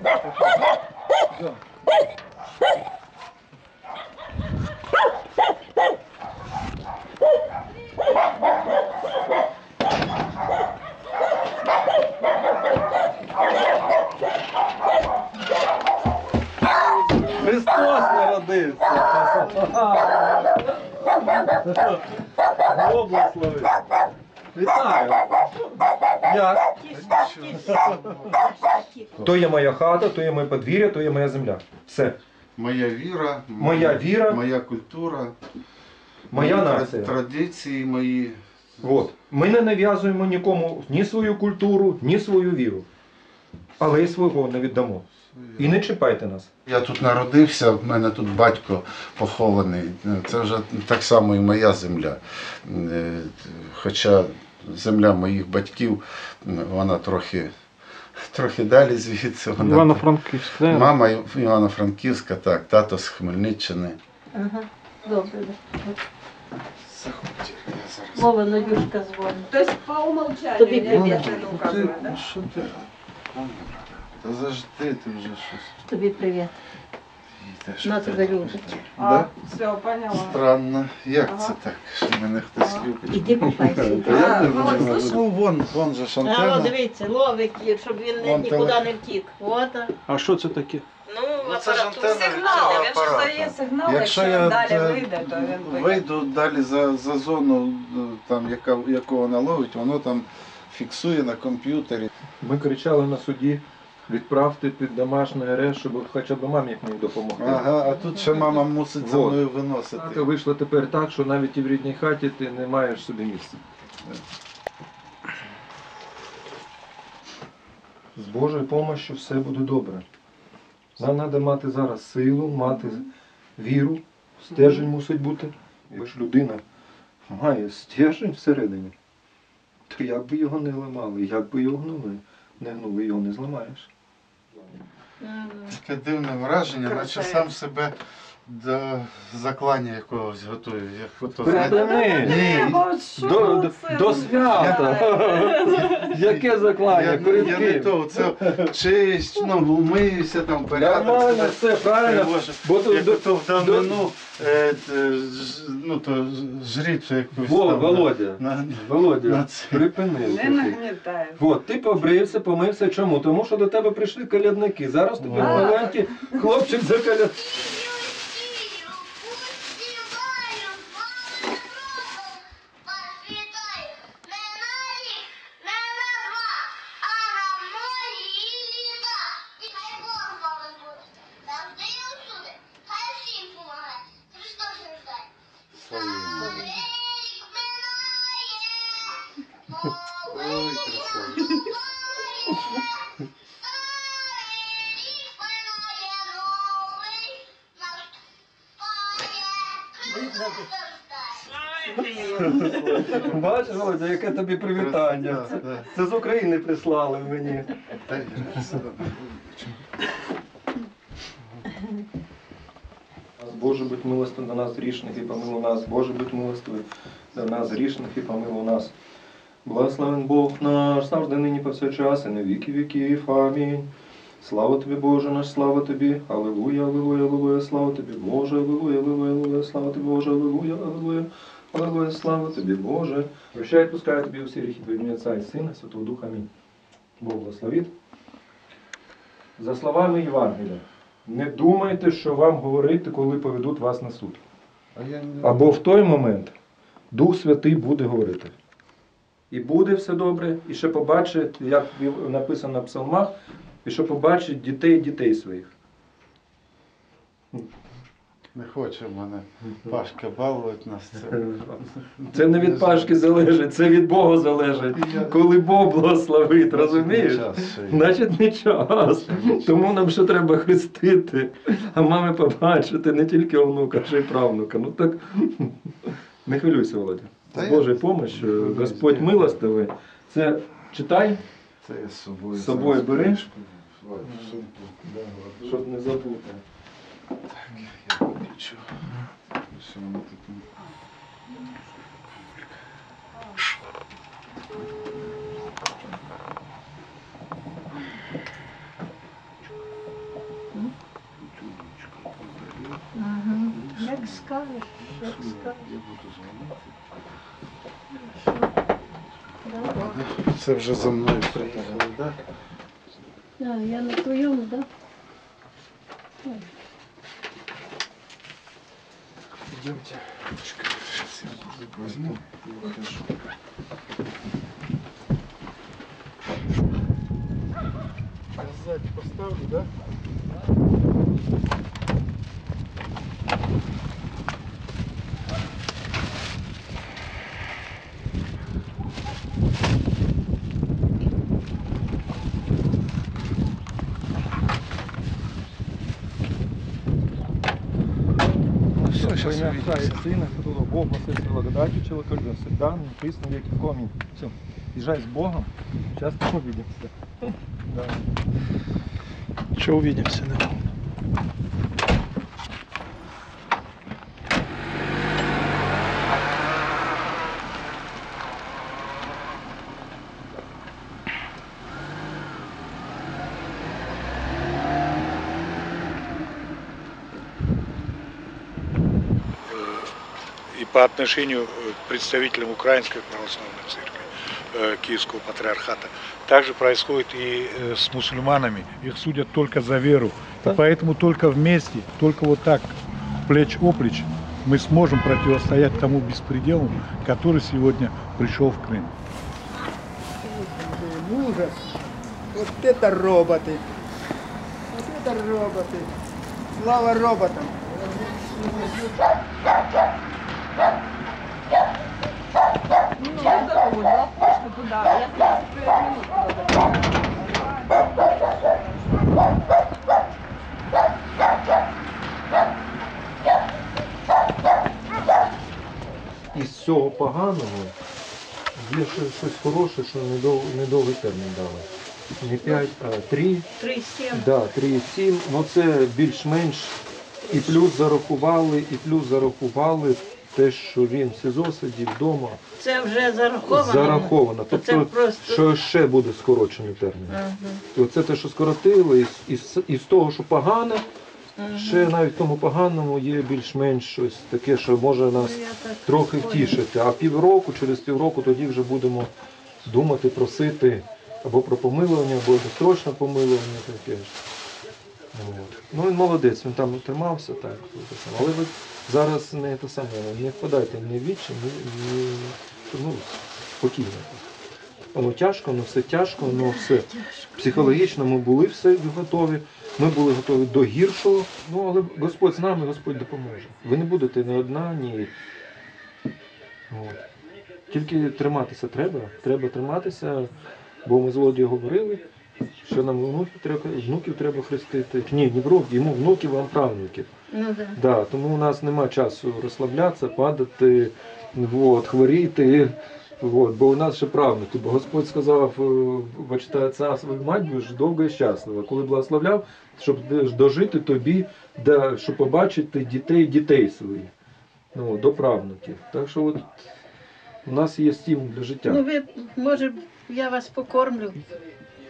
Да. Христос народився! Бог благословив! Вітаю! Як? То є моя хата, то є моє подвір'я, то є моя земля. Все. Моя віра, моя культура, моя нація. Традиції мої. От. Ми не нав'язуємо нікому ні свою культуру, ні свою віру. Але і свого не віддамо. І не чіпайте нас. Я тут народився, в мене тут батько похований. Це вже так само і моя земля. Хоча земля моїх батьків, вона трохи далі звідси. Івано-Франківська. Мама Івано-Франківська, так, тато з Хмельниччини. Ага, добре. Заходьте, я зараз. Вова, Надюшка дзвонить. Тобто по умолчанию Тобі не привіт. обязательно указывать, да? Що ти? Та завжди ти вже щось. Тобі привіт. Йдеш. На тебе любить. Да? Все, поняла. Странно. Як Ага. це так? Що мене хтось любить? Іди купайся. Я не Володь, можу. слушай. Ну, вон же ж Алло, антенна. дивіться, ловить, щоб він Вон нікуди телефон. не втік. От. А що це таке? Ну, Ну, це ж апаратура. антенна. Сигнал, він же апарата. дає сигнал, Якщо якщо я далі це вийде, то він вийде. вийду далі за зону, там, яку вона ловить, воно там фіксує на комп'ютері. Ми кричали на суді, відправте під домашній арешт, щоб хоча б мамі мені допомогти. Ага, а тут ще мама мусить за Вот. мною Це виносити. вийшло тепер так, що навіть і в рідній хаті ти не маєш собі місця. З Божою допомогою все буде добре. Нам треба мати зараз силу, мати віру, стержень мусить бути. Якщо ж людина має стержень всередині, то як би його не ламали, як би його не гнули, його не зламаєш. Таке дивне враження, наче сам себе до заклання якогось готую. Як ото, знаєте, Припини! Ні, До свята! Яке заклання? Перед я не ким? то, це честь, ну, вмиюся, там порядок. Нормально, себе все, правильно. привожу. Бо тут Як ото в давнину, ну, то жрицю якусь там. Володя, на Володя, це. припини. не трохи. нагнетай. От, ти побрився, помився. Чому? Тому що до тебе прийшли колядники. Зараз тобі маленький хлопчик заколяд. Ой, красавець. Бачиш, Володя, яке тобі привітання. Це з України прислали мені. Боже, будь милостив до нас грішних і помилуй нас. Боже, будь милостивий до нас грішних і помилуй нас. Благословен Бог наш, завжди нині повсякчас і на віки віків. Амінь. Слава тобі, Боже наш, слава тобі. Алілуя, алілуя, алілуя, слава тобі, Боже, алілуя, алілуя, алілуя, слава тобі, Боже, алілуя, алілуя, алілуя, слава тобі, Боже. Прощай, відпускаю тобі усі гріхи твої, Отця і Сина, Святого Духа. Амінь. Бог благословить. За словами Євангелія, не думайте, що вам говорити, коли поведуть вас на суд. Або в той момент Дух Святий буде говорити. І буде все добре, і ще побачить, як написано в псалмах, і що побачить дітей своїх. Не хоче мене Пашка балувати нас. Це не від Пашки залежить, це від Бога залежить. Коли Бог благословить, розумієш? Значить не час. Тому нам ще треба хрестити, а мами побачити не тільки онука, а ще й правнука. Ну так не хвилюйся, Володя. З Божою допомогою, Господь милостивий. Це читай, Це я з з собою бери, в сумку. щоб не забути. Я виключу. Все, воно тут. скажеш, як скажеш. Це вже за мною приїхали, так? Да, я на твоєму, так? Идемте. Сейчас я возьму. Сзади поставлю, да? Все, щас во имя Отца и увидимся. Сына, Святого Бога, Последствия благодати, человека, всегда, на Христом веки. Аминь. Все, езжай с Богом, сейчас мы увидимся. Да. Що увидимося, да? И по отношению к представителям Украинской православной церкви, Киевского патриархата. Также происходит и с мусульманами. Их судят только за веру. И поэтому только вместе, только вот так, плеч-оплеч, мы сможем противостоять тому беспределу, который сегодня пришел в Крым. Ужас. Вот это роботы. Вот это роботы. Слава роботам. Ну, не дорогу, да, пошли туда. Я 35 минут туда Із цього поганого є ще щось хороше, що недовгий термін дали. Не 5, а 3. 3,7. Да, 3,7. Ну це більш-менш і плюс зарахували те, що він в СИЗО сидів вдома. Це вже зараховано? Зараховано. То це Тобто, просто... що ще буде скорочений термін. Ага. І оце те, що скоротили, із того, що погано, ще навіть в тому поганому є більш-менш щось таке, що може нас Ну, я так трохи поняла. втішити. А через півроку тоді вже будемо думати, просити або про помилування, або дострочне помилування таке ж. От. Ну він молодець, він там тримався, так. Але ви зараз не те саме, не впадайте ні в вічі, ну, спокійно. Воно тяжко, воно все тяжко, воно все психологічно ми були все готові. Ми були готові до гіршого, ну але Господь з нами, Господь допоможе. Ви не будете ні одна, ні. От. Тільки триматися треба триматися, бо ми з Володією говорили, що нам внуків треба хрестити. Ні, не йому внуків, а правнуків. Ну, да. Да, тому у нас нема часу розслаблятися, падати, хворіти. Бо у нас ще правнуки, бо Господь сказав, бачите, отця свою мать будеш довго і щаслива. Коли благословляв, щоб дожити тобі, щоб побачити дітей своїх, до правнуків. Так що от у нас є стимул для життя. Ну, ви, може, я вас покормлю.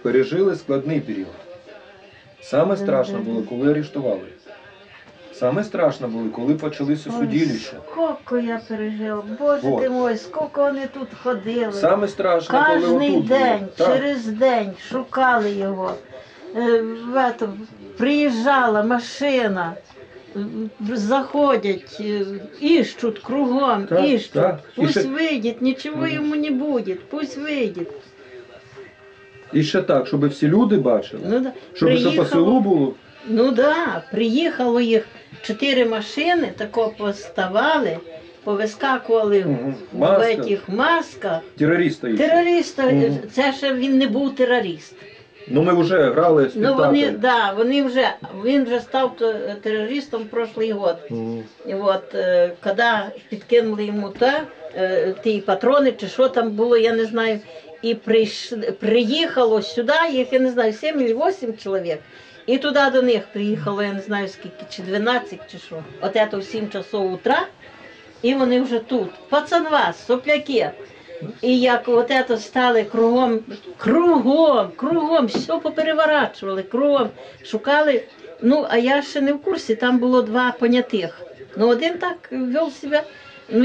Пережили складний період. Саме страшно було, коли арештували. Саме страшно було, коли почалися судилища. Скільки я пережила, Боже Вот. ти мой, скільки вони тут ходили. Саме страшно, коли Кожний отут день, було. Так. через день шукали його. Приїжджала машина, заходять, іщуть кругом, Так, іщуть. так. І Пусть ще- вийде, нічого йому не буде, пусть вийде. І ще так, щоб всі люди бачили, Ну, да. щоб по селу було. Ну да, приїхало їх 4 машини, тако поставали, повискакували Мгм. в Маска. цих масках. Терориста їх. Терориста, Мгм. це ще він не був терорист. Ну ми вже грали Ну спектакль. він вже став терористом прошлий год. Мгм. І от, коли підкинули йому ті патрони, чи що там було, я не знаю, і приїхало сюди, їх, я не знаю, 7 чи 8 чоловік. І туди до них приїхало, я не знаю скільки, чи 12, чи що. От це в 7 часов утра, і вони вже тут. Пацанва, сопляки. І як от це стали кругом, все попереворачували, кругом, шукали. Ну, а я ще не в курсі, там було 2 понятих. Ну один так вів себе. Ну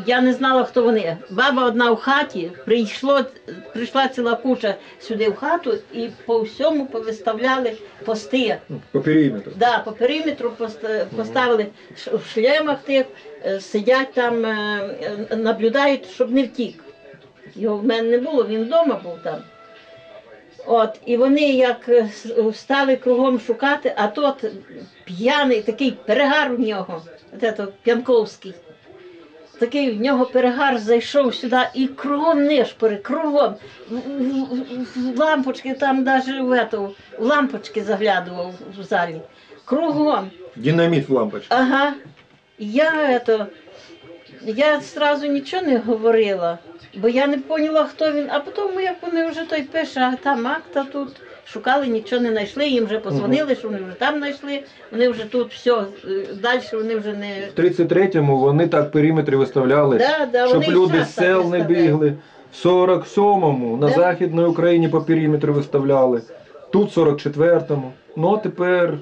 я не знала, хто вони. Баба одна в хаті, прийшла ціла куча сюди в хату і по всьому повиставляли пости. По периметру. Да, по периметру поставили в шлемах тих, сидять там, наблюдають, щоб не втік. Його в мене не було, він вдома був там. От, і вони як стали кругом шукати, а тот п'яний, такий перегар у нього, П'янковський. Такий в нього перегар зайшов сюди і кругом нишпори, кругом. В лампочки, там навіть в лампочки заглядував в залі. Кругом. Динамит в лампочці. Ага. Я одразу нічого не говорила, бо я не поняла, хто він. А потім, як вони вже той пише, а там акта тут. Шукали, нічого не знайшли, їм вже подзвонили, що вони вже там знайшли, вони вже тут все, далі вони вже не... В 33-му вони так периметри виставляли, Да, щоб вони і люди зараз з так сел не виставляють. бігли. В 47-му на Да. Західній Україні по периметру виставляли. Тут в 44-му. Ну а тепер